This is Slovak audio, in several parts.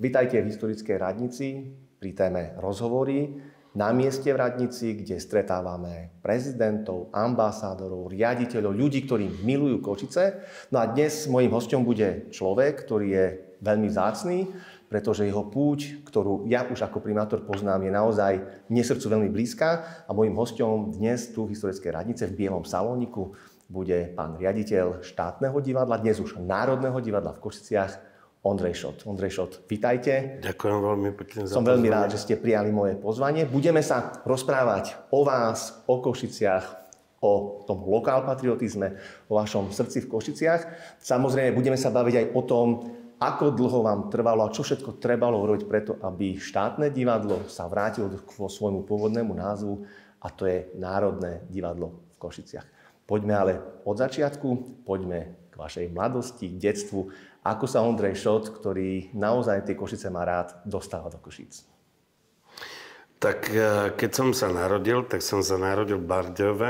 Vitajte v historickej radnici pri téme rozhovory na mieste v radnici, kde stretávame prezidentov, ambasádorov, riaditeľov, ľudí, ktorí milujú Košice. No a dnes mojím hosťom bude človek, ktorý je veľmi vzácny, pretože jeho púť, ktorú ja už ako primátor poznám, je naozaj mne srdcu veľmi blízka. A mojím hosťom dnes tu v historickej radnice v Bielom salóniku bude pán riaditeľ štátneho divadla, dnes už Národného divadla v Košiciach, Ondrej Šot. Ondrej Šot, vitajte. Ďakujem veľmi pekne za Som veľmi rád, že ste prijali moje pozvanie. Budeme sa rozprávať o vás, o Košiciach, o tom lokálpatriotizme, o vašom srdci v Košiciach. Samozrejme, budeme sa baviť aj o tom, ako dlho vám trvalo a čo všetko trebalo urobiť preto, aby štátne divadlo sa vrátilo k svojmu pôvodnému názvu, a to je Národné divadlo v Košiciach. Poďme ale od začiatku, poďme k vašej mladosti, k detstvu. Ako sa Ondrej Šot, ktorý naozaj tie Košice má rád, dostáva do Košíc? Tak keď som sa narodil, tak som sa narodil v Bardejove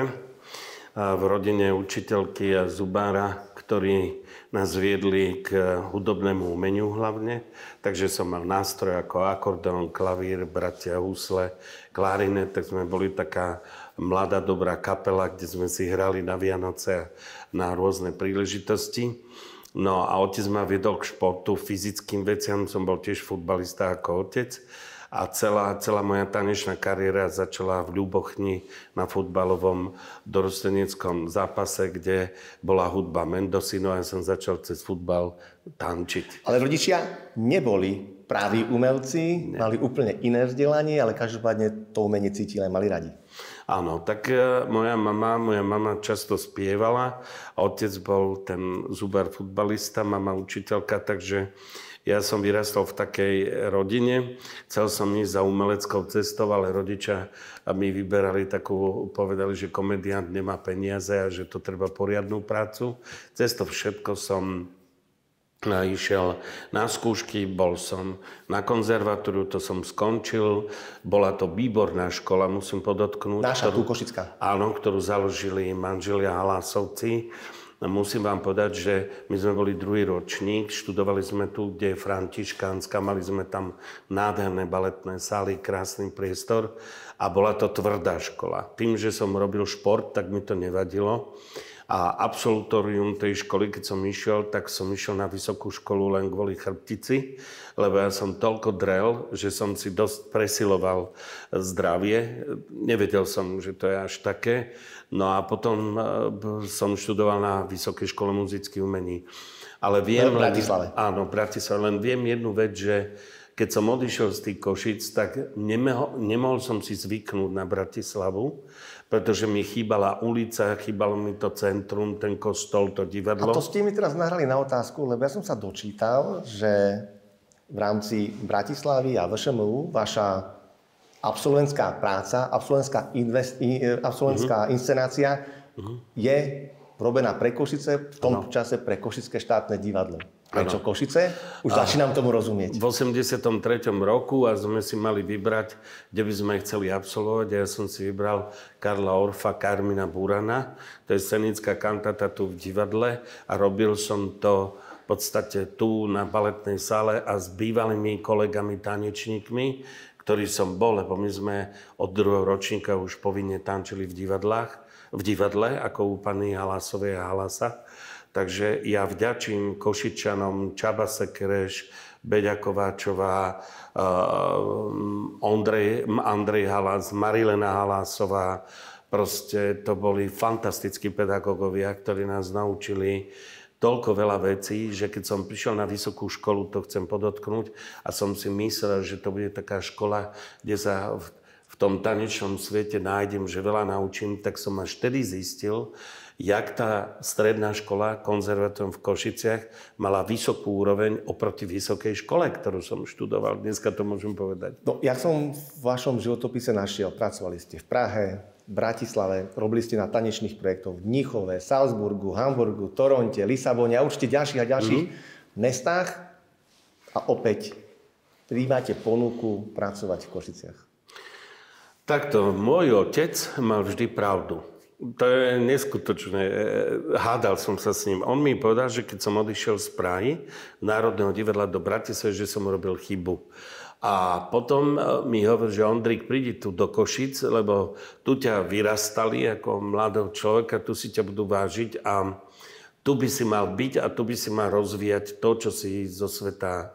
v rodine učiteľky a zubára, ktorí nás viedli k hudobnému umeniu hlavne. Takže som mal nástroj ako akordeón, klavír, bratia husle, klarinet, tak sme boli taká mladá, dobrá kapela, kde sme si hrali na Vianoce na rôzne príležitosti. No a otec ma viedol k športu, fyzickým veciam, som bol tiež futbalista ako otec. A celá moja tanečná kariéra začala v Ľubochni na futbalovom dorosteneckom zápase, kde bola hudba Mendocino a ja som začal cez futbal tančiť. Ale rodičia neboli praví umelci, mali úplne iné vzdelanie, ale každopádne to umenie cítili a mali radi. Áno, tak moja mama často spievala, otec bol ten zubar futbalista, mama učiteľka, takže ja som vyrastol v takej rodine. Chcel som ísť za umeleckou cestou, ale rodičia mi vyberali povedali, že komediant nemá peniaze a že to treba poriadnu prácu. Cez to všetko som išiel na skúšky, bol som na konzervatóriu, to som skončil. Bola to výborná škola, musím podotknúť. Naša tu Košická. Áno, ktorú založili manželia Halásovci. Musím vám povedať, že my sme boli druhý ročník, študovali sme tu, kde je Františkánska, mali sme tam nádherné baletné sály, krásny priestor a bola to tvrdá škola. Tým, že som robil šport, tak mi to nevadilo. A absolutórium tej školy, keď som išiel, tak som išiel na vysokú školu len kvôli chrbtici, lebo ja som toľko drel, že som si dosť presiloval zdravie. Nevedel som, že to je až také. No a potom som študoval na Vysokej škole muzických umení. Ale viem... V Bratislave. Áno, v Bratislave. Len viem jednu vec, že keď som odišiel z tých Košíc, tak nemohol som si zvyknúť na Bratislavu, pretože mi chýbala ulica, chýbalo mi to centrum, ten kostol, to divadlo. A to ste mi teraz nahrali na otázku, lebo ja som sa dočítal, že v rámci Bratislavy a VŠMU vaša absolventská práca, absolventská inscenácia je robená pre Košice, v tom čase pre Košické štátne divadlo. Prečo Košice? Už začínam tomu rozumieť. V 83. roku a sme si mali vybrať, kde by sme chceli absolvovať. Ja som si vybral Karla Orfa, Karmina Burana. To je scenická kantata tu v divadle a robil som to v podstate tu na baletnej sále a s bývalými kolegami tanečníkmi, ktorý som bol, lebo my sme od druhého ročníka už povinne tančili v divadle, ako u pani Halásovej a Halasa. Takže ja vďačím Košičanom, Čaba Sekereš, Beďa Kováčová, Andrej Halás, Marilena Halásová. Proste to boli fantastickí pedagógovia, ktorí nás naučili toľko veľa vecí, že keď som prišiel na vysokú školu, to chcem podotknúť, a som si myslel, že to bude taká škola, kde sa v tom tanečnom svete nájdem, že veľa naučím, tak som až vtedy zistil, jak tá stredná škola, konzervatórium v Košiciach, mala vysokú úroveň oproti vysokej škole, ktorú som študoval. Dneska to môžem povedať. No, ja som v vašom životopise našiel, pracovali ste v Prahe, v Bratislave, robili ste na tanečných projektoch v Mníchove, Salzburgu, Hamburgu, Toronte, Lisabone a určite ďalších a ďalších mestách. A opäť príjmate ponuku pracovať v Košiciach. Takto, môj otec mal vždy pravdu. To je neskutočné. Hádal som sa s ním. On mi povedal, že keď som odišiel z Prahy, Národného divadla do Bratislavy, že som urobil chybu. A potom mi hovoril, že Ondrík, prídi tu do Košic, lebo tu ťa vyrastali ako mladého človeka, tu si ťa budú vážiť a tu by si mal byť a tu by si mal rozvíjať to, čo si zo sveta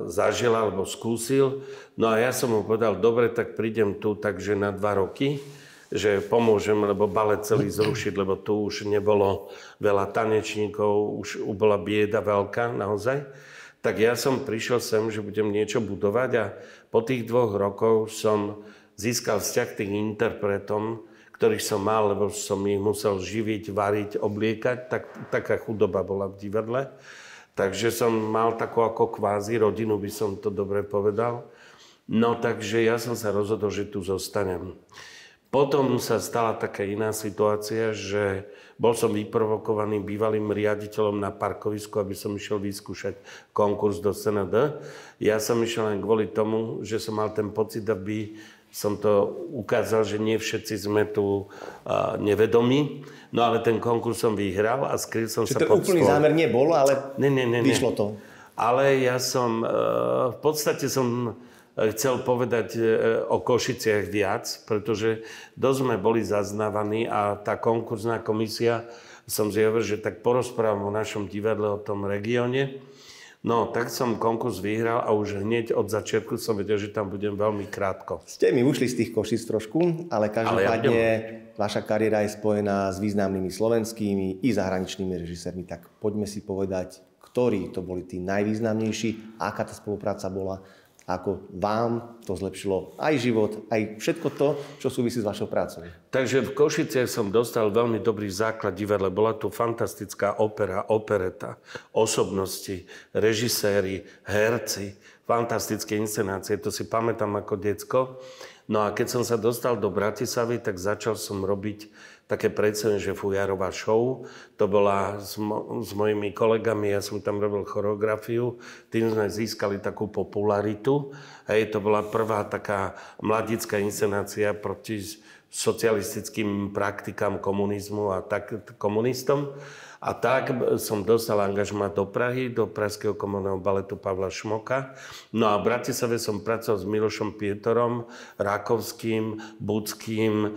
zažil alebo skúsil. No a ja som mu povedal, dobre, tak prídem tu takže na 2 roky, že pomôžem, lebo balet celý zrušiť, lebo tu už nebolo veľa tanečníkov, už bola bieda veľká naozaj. Tak ja som prišiel sem, že budem niečo budovať a po tých 2 rokoch som získal vzťah k tým interpretom, ktorých som mal, lebo som ich musel živiť, variť, obliekať. Taká chudoba bola v divadle. Takže som mal takú ako kvázi rodinu, by som to dobre povedal. No takže ja som sa rozhodol, že tu zostanem. Potom sa stala taká iná situácia, že bol som vyprovokovaný bývalým riaditeľom na parkovisku, aby som išiel vyskúšať konkurs do SND. Ja som išiel len kvôli tomu, že som mal ten pocit, aby som to ukázal, že nie všetci sme tu nevedomí. No ale ten konkurs som vyhral a skryl som sa pod stôl. Čiže to úplný zámer nebol, ale vyšlo to. Ale ja som, v podstate som chcel povedať o Košiciach viac, pretože dosť sme boli zaznávaní a tá konkurzná komisia, som zjavil, že tak porozprávam o našom divadle, o tom regióne. No, tak som konkurs vyhral a už hneď od začiatku som vedel, že tam budem veľmi krátko. Ste mi ušli z tých Košíc trošku, ale každopádne vaša kariéra je spojená s významnými slovenskými i zahraničnými režisérmi. Tak poďme si povedať, ktorí to boli tí najvýznamnejší, aká tá spolupráca bola, ako vám to zlepšilo aj život, aj všetko to, čo súvisí s vašou prácou. Takže v Košiciach som dostal veľmi dobrý základ divadla. Bola tu fantastická opera, opereta, osobnosti, režiséri, herci, fantastické inscenácie. To si pamätám ako decko. No a keď som sa dostal do Bratislavy, tak začal som robiť také predstavenie, že Fujarová show. To bola s mojimi kolegami, ja som tam robil choreografiu. Tým sme získali takú popularitu. Hej, to bola prvá taká mladická inscenácia proti socialistickým praktikám komunizmu a tak komunistom. A tak som dostal angažmá do Prahy, do Pražského komorného baletu Pavla Šmoka. No a v Bratislave som pracoval s Milošom Pietorom, Rákovským, Budským,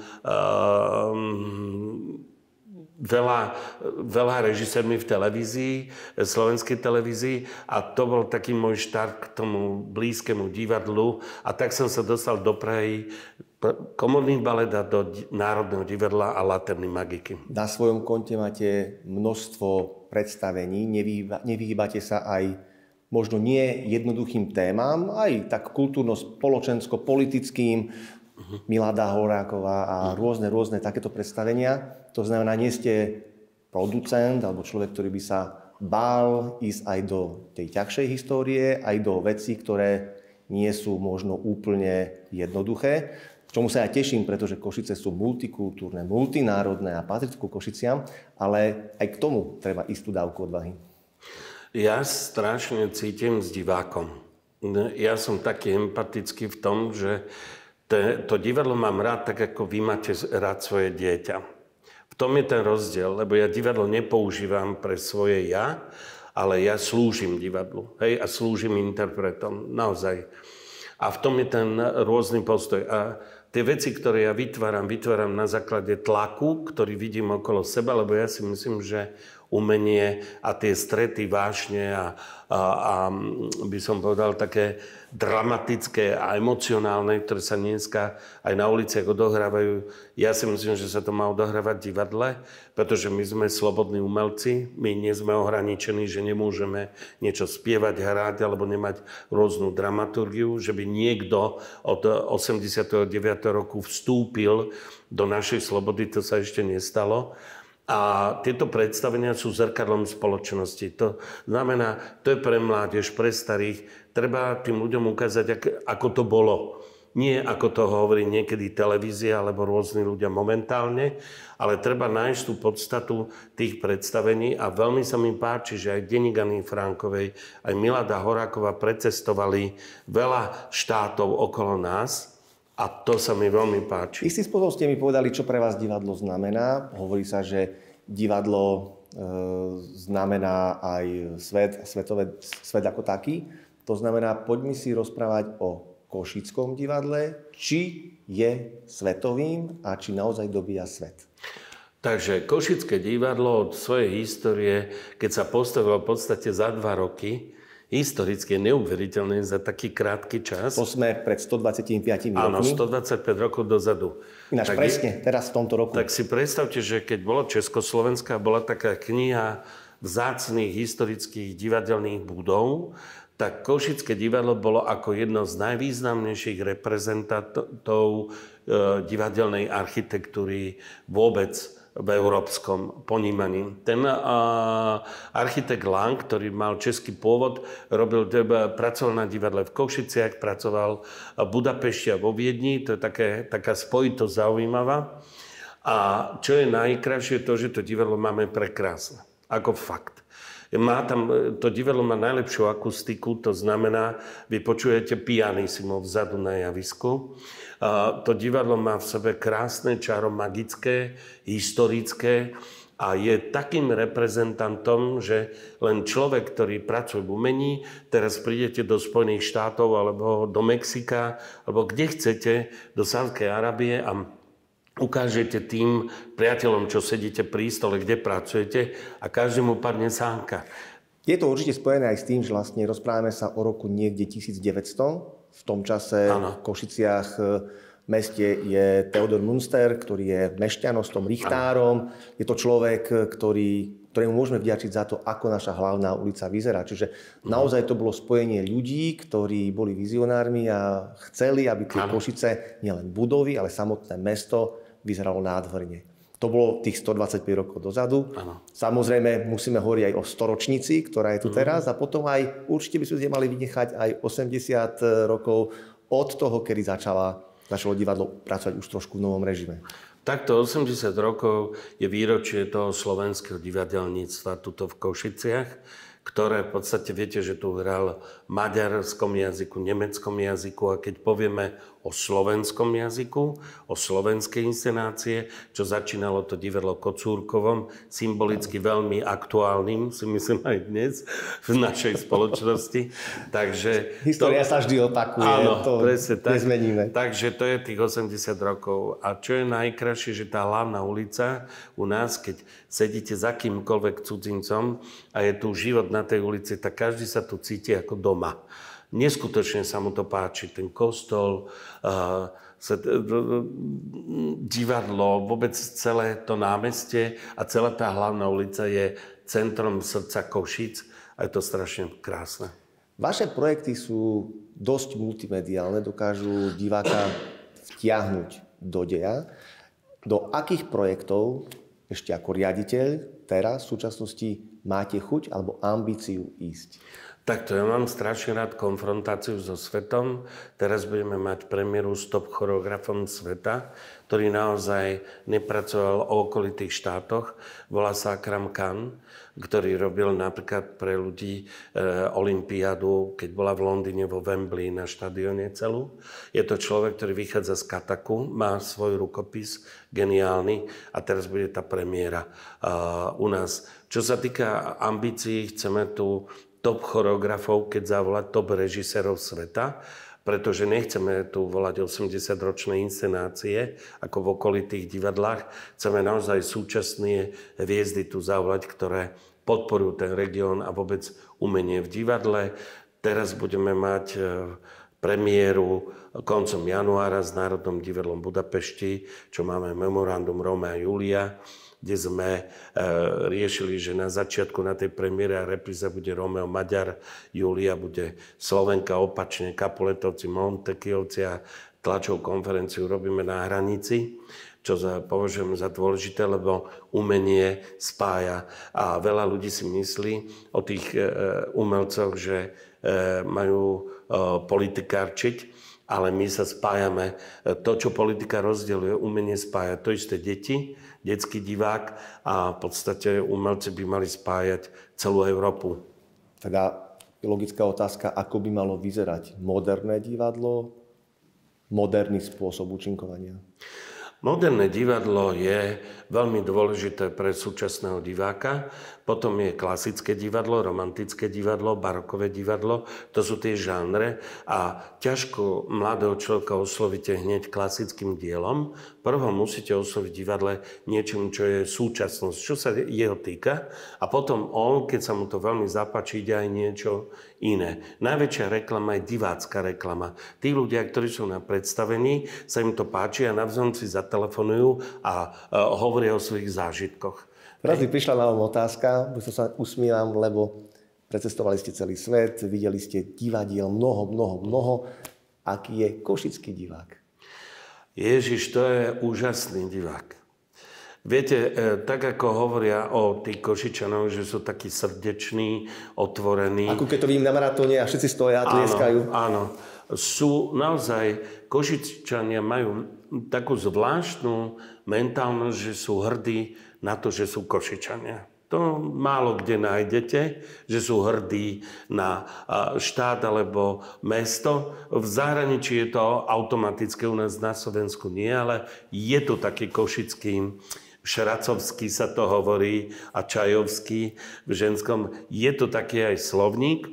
veľa režisérmi v televízii, slovenskej televízii a to bol taký môj štart k tomu blízkemu divadlu a tak som sa dostal do Prahy, komorný balet a do Národného divadla a Laterny Magiky. Na svojom konte máte množstvo predstavení, nevyhýbate sa aj možno nie jednoduchým témam, aj tak kultúrno-spoločensko-politickým, Milada Horáková a rôzne takéto predstavenia. To znamená, nie ste producent alebo človek, ktorý by sa bál ísť aj do tej ťažšej histórie, aj do vecí, ktoré nie sú možno úplne jednoduché. Čomu sa ja teším, pretože Košice sú multikultúrne, multinárodné a patrí ku Košiciam, ale aj k tomu treba istú dávku odvahy. Ja strašne cítim s divákom. Ja som taký empatický v tom, že to divadlo mám rád tak, ako vy máte rád svoje dieťa. V tom je ten rozdiel, lebo ja divadlo nepoužívam pre svoje ja, ale ja slúžim divadlu, hej, a slúžim interpretom, naozaj. A v tom je ten rôzny postoj. A tie veci, ktoré ja vytváram na základe tlaku, ktorý vidím okolo seba, lebo ja si myslím, že umenie a tie strety vášne a by som povedal také dramatické a emocionálne, ktoré sa dneska aj na uliciach odohrávajú. Ja si myslím, že sa to má odohrávať v divadle, pretože my sme slobodní umelci, my nie sme ohraničení, že nemôžeme niečo spievať, hrať alebo nemať rôznu dramaturgiu, že by niekto od 89. roku vstúpil do našej slobody, to sa ešte nestalo. A tieto predstavenia sú zrkadlom spoločnosti. To znamená, to je pre mládež, pre starých. Treba tým ľuďom ukázať, ako to bolo. Nie ako to hovorí niekedy televízia alebo rôzni ľudia momentálne, ale treba nájsť tú podstatu tých predstavení a veľmi sa mi páči, že aj denník Anny Frankovej, aj Milada Horáková precestovali veľa štátov okolo nás A to sa mi veľmi páči. Istým spôsobom ste mi povedali, čo pre vás divadlo znamená. Hovorí sa, že divadlo znamená aj svet ako taký. To znamená, poďme si rozprávať o Košickom divadle, či je svetovým a či naozaj dobíja svet. Takže Košické divadlo od svojej histórie, keď sa postavilo v podstate za 2 roky, historicky je neuveriteľné za taký krátky čas. To sme pred 125 rokmi. Áno, 125 rokov dozadu. Ináč presne, teraz v tomto roku. Tak si predstavte, že keď bolo Československá, bola taká kniha vzácnych historických divadelných budov, tak Košické divadlo bolo ako jedno z najvýznamnejších reprezentantov divadelnej architektúry vôbec v európskom ponímaní. Ten architekt Lang, ktorý mal český pôvod, pracoval na divadle v Košiciach, pracoval v Budapešti a vo Viedni. To je taká spojitosť zaujímavá. A čo je najkrajšie, to, že to divadlo máme prekrásne. Ako fakt. To divadlo má najlepšiu akustiku, to znamená, vy počujete pianissimo vzadu na javisku. To divadlo má v sebe krásne čaro magické, historické a je takým reprezentantom, že len človek, ktorý pracuje v umení, teraz prídete do Spojených štátov alebo do Mexika, alebo kde chcete, do Saudskej Arábie a ukážete tým priateľom, čo sedíte pri stole, kde pracujete a každému padne sánka. Je to určite spojené aj s tým, že vlastne rozprávame sa o roku niekde 1900. V tom čase v Košiciach meste je Theodor Münster, ktorý je mešťanostom, richtárom. Je to človek, ktorému môžeme vďačiť za to, ako naša hlavná ulica vyzerá. Čiže naozaj to bolo spojenie ľudí, ktorí boli vizionármi a chceli, aby tie Košice, nielen budovy, ale samotné mesto vyzeralo nádherne. To bolo tých 125 rokov dozadu. Ano. Samozrejme, musíme hovoriť aj o storočnici, ktorá je tu teraz. A potom aj, určite by sme mali vynechať aj 80 rokov od toho, kedy začalo divadlo pracovať už trošku v novom režime. Takto 80 rokov je výročie toho slovenského divadelníctva tuto v Košiciach, ktoré v podstate viete, že tu hral v maďarskom jazyku, nemeckom jazyku a keď povieme o slovenskom jazyku, o slovenskej inscenácie, čo začínalo to divadlo Kocúrkovom, symbolicky veľmi aktuálnym, si myslím aj dnes v našej spoločnosti. Takže história sa vždy opakuje, áno, to nezmeníme. Takže to je tých 80 rokov. A čo je najkrajšie, že tá hlavná ulica u nás, keď sedíte za kýmkoľvek cudzincom a je tu život na tej ulici, tak každý sa tu cíti ako doma. Neskutočne sa mu to páči, ten kostol, divadlo, vôbec celé to námestie a celá tá hlavná ulica je centrom srdca Košíc a je to strašne krásne. Vaše projekty sú dosť multimediálne, dokážu diváka vtiahnuť do deja. Do akých projektov ešte ako riaditeľ teraz v súčasnosti máte chuť alebo ambíciu ísť? Takto, ja mám strašne rád konfrontáciu so svetom. Teraz budeme mať premiéru s top choreografom sveta, ktorý naozaj nepracoval o okolitých štátoch. Volá sa Akram Khan, ktorý robil napríklad pre ľudí olympiádu, keď bola v Londýne vo Wembley na štadióne celú. Je to človek, ktorý vychádza z Kataku, má svoj rukopis, geniálny a teraz bude tá premiéra u nás. Čo sa týka ambícií, chceme tu top choreografov, keď zavolať top režisérov sveta, pretože nechceme tu volať 80-ročné inscenácie, ako v okolitých divadlách. Chceme naozaj súčasné hviezdy tu zavolať, ktoré podporujú ten región a vôbec umenie v divadle. Teraz budeme mať premiéru koncom januára s Národným divadlom Budapešti, čo máme memorandum Rómea a Júlia, kde sme riešili, že na začiatku na tej premiére a repríza bude Rómeo Maďar, Júlia bude Slovenka, opačne Kapuletovci, Montekiovci a tlačovú konferenciu robíme na hranici, čo považujem za dôležité, lebo umenie spája. A veľa ľudí si myslí o tých umelcoch, že majú politikárčiť, ale my sa spájame. To, čo politika rozdeľuje, umenie spája. To isté deti, detský divák a v podstate umelci by mali spájať celú Európu. Teda logická otázka, ako by malo vyzerať moderné divadlo moderný spôsob účinkovania? Moderné divadlo je veľmi dôležité pre súčasného diváka. Potom je klasické divadlo, romantické divadlo, barokové divadlo. To sú tie žánre a ťažko mladého človeka oslovíte hneď klasickým dielom. Prvo musíte osloviť divadle niečím, čo je súčasnosť, čo sa jeho týka. A potom on, keď sa mu to veľmi zapáči, ide aj niečo iné. Najväčšia reklama je divácka reklama. Tí ľudia, ktorí sú na predstavení, sa im to páči a navzájom si zatelefonujú a hovoria o svojich zážitkoch. Teraz mi prišla na otázka, už sa usmievam, lebo precestovali ste celý svet, videli ste divadiel mnoho. Aký je košický divák? Ježiš, to je úžasný divák. Viete, tak ako hovoria o tých Košičanov, že sú takí srdeční, otvorení. Ako keď to vidím na maratóne a všetci stoja a tlieskajú. Áno. Sú naozaj, Košičania majú takú zvláštnu mentálnosť, že sú hrdí na to, že sú Košičania. To málo kde nájdete, že sú hrdí na štát alebo mesto. V zahraničí je to automatické, u nás na Slovensku nie, ale je to taký košický, šracovský sa to hovorí a čajovský v ženskom. Je to taký aj slovník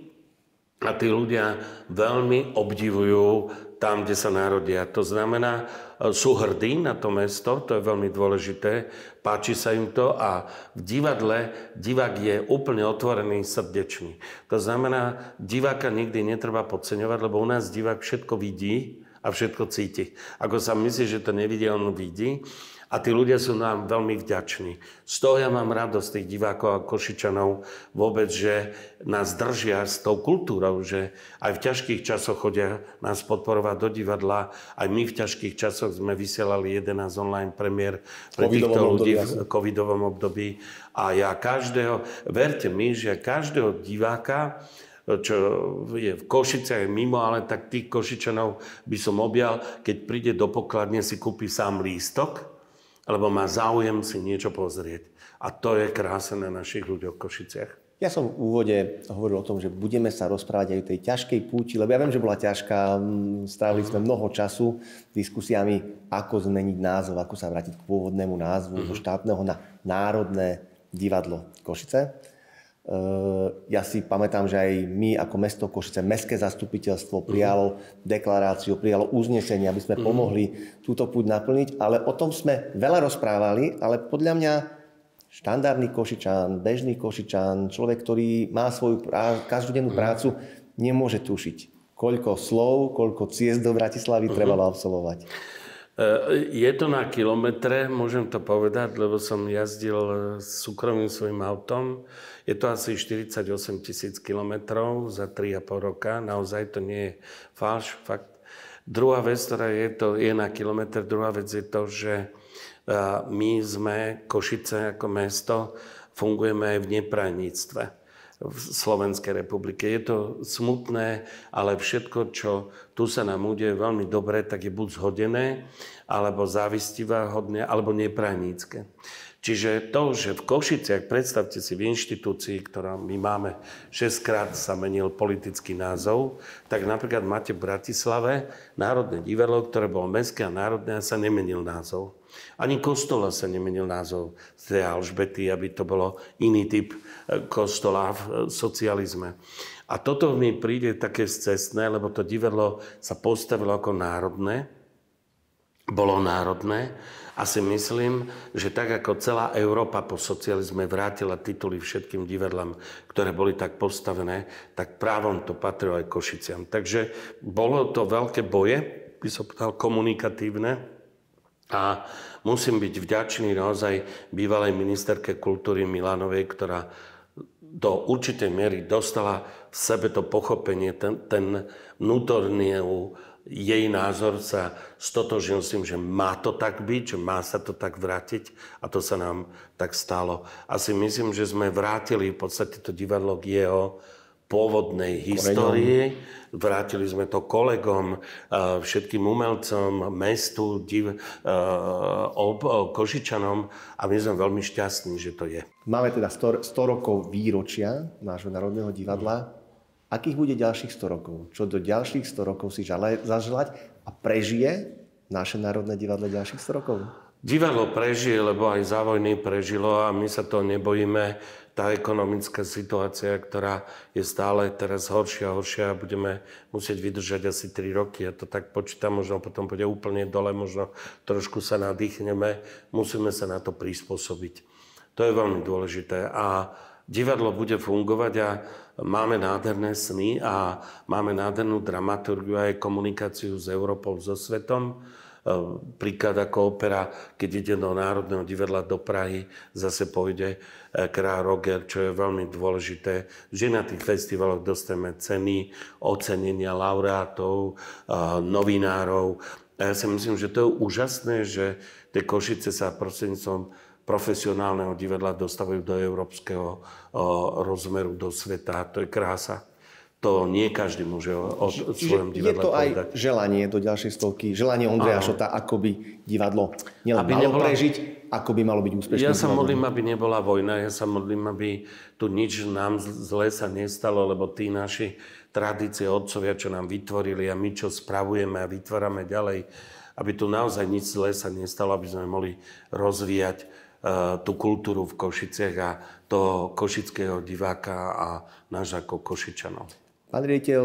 a tí ľudia veľmi obdivujú tam, kde sa narodia. To znamená, sú hrdí na to mesto, to je veľmi dôležité, páči sa im to a v divadle divák je úplne otvorený, srdečný. To znamená, diváka nikdy netreba podceňovať, lebo u nás divák všetko vidí a všetko cíti. Ako sa myslí, že to nevidí, on vidí. A tí ľudia sú nám veľmi vďační. Z toho ja mám radosť tých divákov a Košičanov vôbec, že nás držia s tou kultúrou, že aj v ťažkých časoch chodia nás podporovať do divadla. Aj my v ťažkých časoch sme vysielali 11 online premiér pre týchto ľudí v covidovom období. A ja verte mi, že každého diváka, čo je v Košice aj mimo, ale tak tých Košičanov by som objal, keď príde do pokladne, si kúpi sám lístok, alebo má záujem si niečo pozrieť. A to je krásne na našich ľuďoch v Košiciach. Ja som v úvode hovoril o tom, že budeme sa rozprávať aj o tej ťažkej púti, lebo ja viem, že bola ťažká. Strávili sme mnoho času diskusiami, ako zmeniť názov, ako sa vrátiť k pôvodnému názvu zo štátneho na Národné divadlo Košice. Ja si pamätám, že aj my ako mesto Košice, mestské zastupiteľstvo prijalo deklaráciu, prijalo uznesenie, aby sme pomohli túto púť naplniť, ale o tom sme veľa rozprávali, ale podľa mňa štandardný Košičan, bežný Košičan, človek, ktorý má svoju každodennú prácu, nemôže tušiť, koľko slov, koľko ciest do Bratislavy trebalo absolvovať. Je to na kilometre, môžem to povedať, lebo som jazdil súkromným svojím autom. Je to asi 48 000 kilometrov za 3,5 roka. Naozaj to nie je falš, fakt. Druhá vec, ktorá je na kilometr, druhá vec je to, že my sme, Košice ako mesto, fungujeme aj v neprajníctve v Slovenskej republike. Je to smutné, ale všetko, čo tu sa nám udeje veľmi dobre, tak je buď zhodené, alebo závistiváhodné, alebo neprajnícke. Čiže to, že v Košiciach, predstavte si, v inštitúcii, ktorá my máme 6-krát sa menil politický názov, tak napríklad máte v Bratislave Národné divadlo, ktoré bolo mestské a národné a sa nemenil názov. Ani kostola sa nemenil názov z tej Alžbety, aby to bolo iný typ kostola v socializme. A toto mi príde také scestné, lebo to divadlo sa postavilo ako národné, bolo národné a si myslím, že tak ako celá Európa po socializme vrátila tituly všetkým divadlám, ktoré boli tak postavené, tak právom to patrilo aj Košiciam. Takže bolo to veľké boje, by som povedal, komunikatívne. A musím byť vďačný naozaj bývalej ministerke kultúry Milanovej, ktorá do určitej miery dostala v sebe to pochopenie, ten vnútorný jej názor sa stotožnil s tým, že má to tak byť, že má sa to tak vrátiť a to sa nám tak stalo. A si myslím, že sme vrátili v podstate to divadlo k jeho pôvodnej histórii. Vrátili sme to kolegom, všetkým umelcom, mestu, Košičanom a my sme veľmi šťastní, že to je. Máme teda 100 rokov výročia nášho Národného divadla. akých bude ďalších 100 rokov? Čo do ďalších 100 rokov si zaželať a prežije naše Národné divadlo ďalších 100 rokov? Divadlo prežije, lebo aj za vojny prežilo a my sa toho nebojíme. Tá ekonomická situácia, ktorá je stále teraz horšia a horšia, budeme musieť vydržať asi 3 roky. Ja to tak počítam, možno potom bude úplne dole, možno trošku sa nadýchneme. Musíme sa na to prispôsobiť. To je veľmi dôležité. A divadlo bude fungovať a máme nádherné sny a máme nádhernú dramaturgiu a aj komunikáciu s Európou, so svetom. Príklad ako opera, keď ide do Národného divadla do Prahy, zase pôjde Kráľ Roger, čo je veľmi dôležité, že na tých festivaloch dostaneme ceny, ocenenia laureátov, novinárov. A ja si myslím, že to je úžasné, že tie Košice sa prostredníctvom profesionálneho divadla dostávajú do európskeho rozmeru, do sveta. To je krása. To nie každý môže o svojom divadle povedať. Je to aj želanie do ďalšej stovky, želanie Ondreja Šota, ako by divadlo nielen malo prežiť, ako by malo byť úspešné. Ja sa modlím, aby nebola vojna, ja sa modlím, aby tu nič nám zle sa nestalo, lebo tí naši tradície, otcovia, čo nám vytvorili a my, čo spravujeme a vytvárame ďalej, aby tu naozaj nič zle sa nestalo, aby sme mohli rozvíjať tú kultúru v Košiciach a toho košického diváka a náš ako Košičanov. Pán riaditeľ,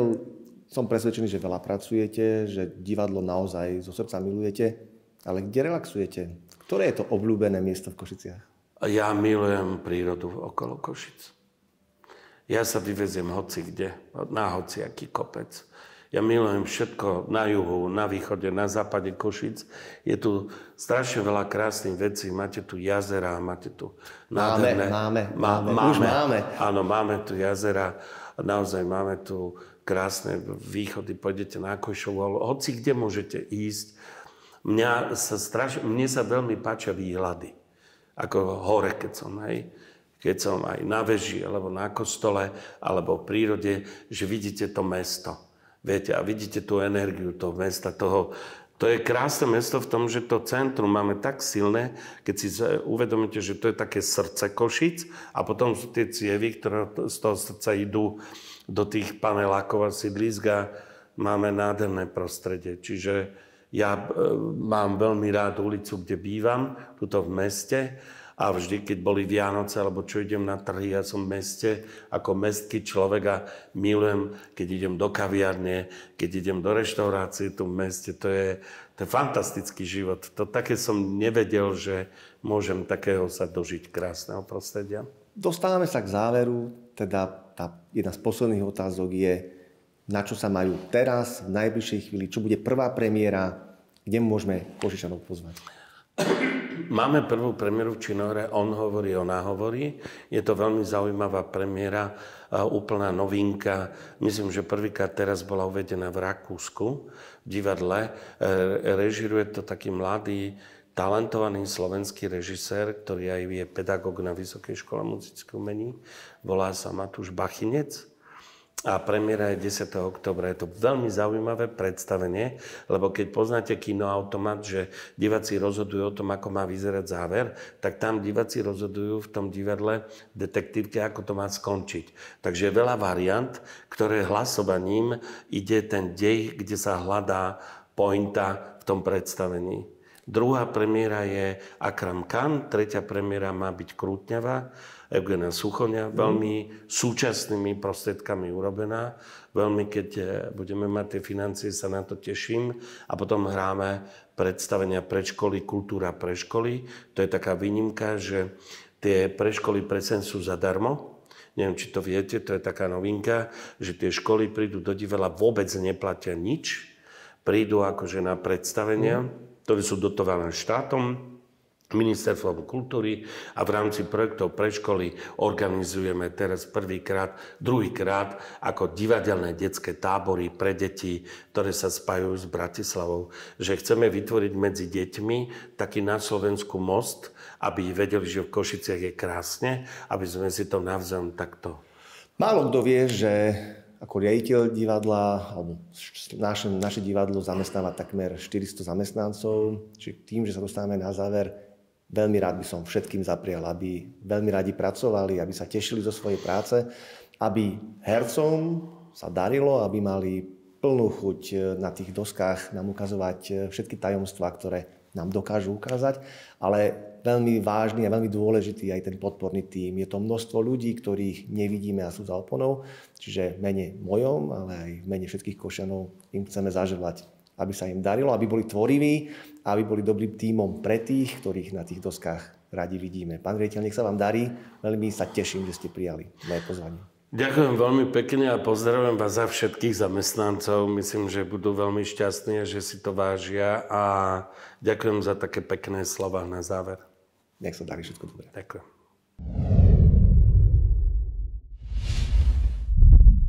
som presvedčený, že veľa pracujete, že divadlo naozaj zo srdca milujete, ale kde relaxujete? Ktoré je to obľúbené miesto v Košiciach? Ja milujem prírodu okolo Košic. Ja sa vyveziem hoci kde, na hociaký kopec. Ja milujem všetko na juhu, na východe, na západe Košic. Je tu strašne veľa krásnych vecí. Máte tu jazera, máte tu nádherné... Máme. Áno, máme tu jazera. Naozaj máme tu krásne východy. Pôjdete na Košovu, hoci kde môžete ísť. Mne sa veľmi páčia výhľady. Ako hore, keď som aj na veži, alebo na kostole, alebo v prírode, že vidíte to mesto. Viete, a vidíte tú energiu toho mesta, to je krásne mesto v tom, že to centrum máme tak silné, keď si uvedomíte, že to je také srdce Košic a potom sú tie cievy, ktoré z toho srdca idú do tých panelákov a sídlisk a máme nádherné prostredie. Čiže ja mám veľmi rád ulicu, kde bývam, tuto v meste. A vždy, keď boli Vianoce, alebo čo idem na trhy, ja som v meste ako mestský človek a milujem, keď idem do kaviarne, keď idem do reštaurácie tu v meste. To je fantastický život. To také som nevedel, že môžem takého sa dožiť krásneho prostredia. Dostávame sa k záveru, teda tá jedna z posledných otázok je, na čo sa majú teraz, v najbližšej chvíli, čo bude prvá premiéra, kde môžeme Košičanov pozvať? Máme prvú premiéru v Činohre, On hovorí, ona hovorí. Je to veľmi zaujímavá premiéra, úplná novinka. Myslím, že prvýkrát teraz bola uvedená v Rakúsku, v divadle. Režiruje to taký mladý, talentovaný slovenský režisér, ktorý aj je pedagóg na Vysokej škole muzických umení. Volá sa Matúš Bachinec. A premiéra je 10. októbra. Je to veľmi zaujímavé predstavenie, lebo keď poznáte kinoautomat, že diváci rozhodujú o tom, ako má vyzerať záver, tak tam diváci rozhodujú v tom divadle, v detektívke, ako to má skončiť. Takže je veľa variant, ktoré hlasovaním ide ten dej, kde sa hľadá pointa v tom predstavení. Druhá premiéra je Akram Khan, tretia premiéra má byť Krútňava, Eugena Suchoňa, veľmi súčasnými prostriedkami urobená. Veľmi, keď budeme mať tie financie, sa na to teším. A potom hráme predstavenia predškoly, kultúra preškoly. To je taká výnimka, že tie preškoly presne sú zadarmo. Neviem, či to viete, to je taká novinka, že tie školy prídu do divadla, vôbec neplatia nič. Prídu akože na predstavenia, ktoré sú dotované štátom, Ministerstvom kultúry a v rámci projektov preškoly organizujeme teraz druhýkrát ako divadelné detské tábory pre deti, ktoré sa spájajú s Bratislavou. Že chceme vytvoriť medzi deťmi taký na Slovensku most, aby vedeli, že v Košiciach je krásne, aby sme si to navzájom takto. Málo kto vie, že ako riaditeľ divadla, alebo naše divadlo zamestnáva takmer 400 zamestnancov, čiže tým, že sa dostávame na záver, veľmi rád by som všetkým zaprial, aby veľmi radi pracovali, aby sa tešili zo svojej práce, aby hercom sa darilo, aby mali plnú chuť na tých doskách nám ukazovať všetky tajomstvá, ktoré nám dokážu ukázať, ale veľmi vážny a veľmi dôležitý aj ten podporný tím. Je to množstvo ľudí, ktorých nevidíme a sú za oponou, čiže v mene mojom, ale aj v mene všetkých Košanov im chceme zaželať, aby sa im darilo, aby boli tvoriví, aby boli dobrým tímom pre tých, ktorých na tých doskách radi vidíme. Pán riaditeľ, nech sa vám darí. Veľmi sa teším, že ste prijali moje pozvanie. Ďakujem veľmi pekne a pozdravujem vás za všetkých zamestnancov. Myslím, že budú veľmi šťastní, že si to vážia a ďakujem za také pekné slova na záver. Nech sa darí všetko dobre. Ďakujem.